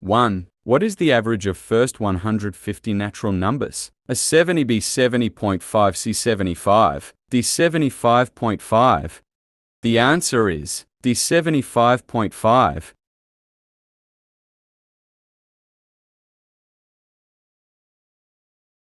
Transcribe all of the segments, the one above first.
1. What is the average of first 150 natural numbers? A 70, B 70.5, C 75, D 75.5. The answer is D 75.5.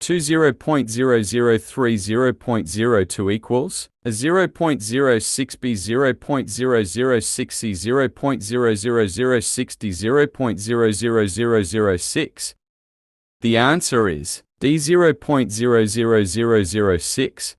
2 0.003 0.02 equals a 0.06 B 0.006 C 0.00060 0.00006. The answer is D 0.00006.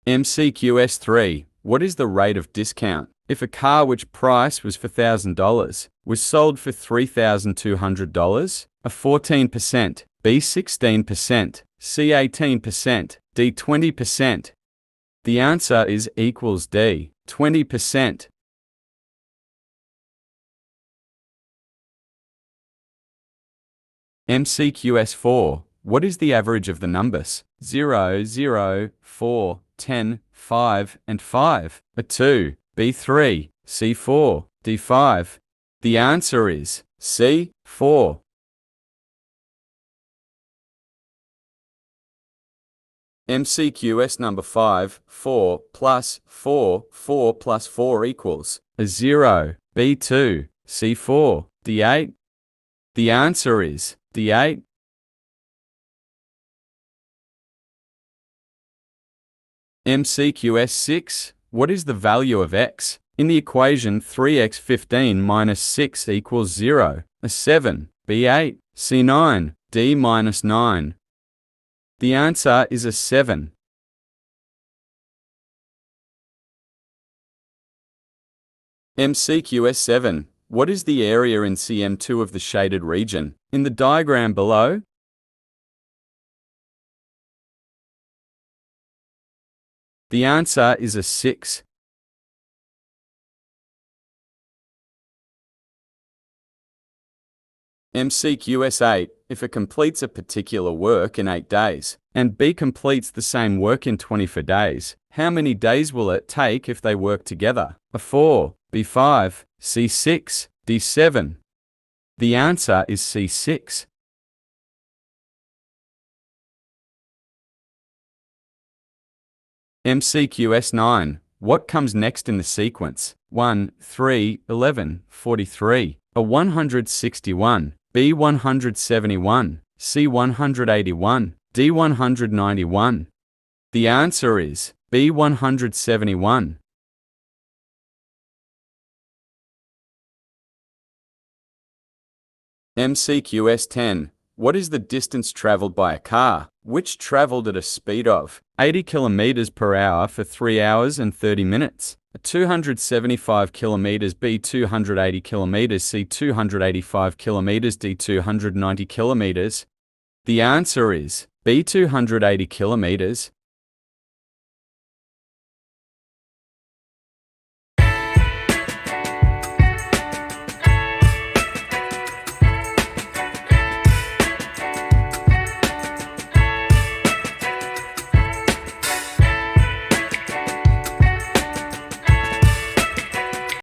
mcqs 3. What is the rate of discount if a car which price was $4,000 was sold for $3,200? A 14%, B 16%, C 18%, D 20%. The answer is equals D, 20%. mcqs 4. What is the average of the numbers 0, 0, 4, 10, 5, and 5? A 2, B 3, C 4, D 5. The answer is C 4. mcqs number 5. 4 plus 4, 4 plus 4 equals a 0, B 2, C 4, D 8. The answer is D 8. mcqs 6. What is the value of x in the equation 3x15 minus 6 equals 0? A 7, B 8, C 9, D minus 9. The answer is a 7. mcqs 7. What is the area in cm2 of the shaded region in the diagram below? The answer is a 6. mcqs 8. If A completes a particular work in 8 days, and B completes the same work in 24 days, how many days will it take if they work together? A 4, B 5, C 6, D 7. The answer is C 6. mcqs 9. What comes next in the sequence 1, 3, 11, 43? A 161, B 171, C 181, D 191. The answer is B 171. mcqs 10. What is the distance traveled by a car which traveled at a speed of 80 km per hour for 3 hours and 30 minutes? 275 km, B 280 km, C 285 km, D 290 km. The answer is B 280 km.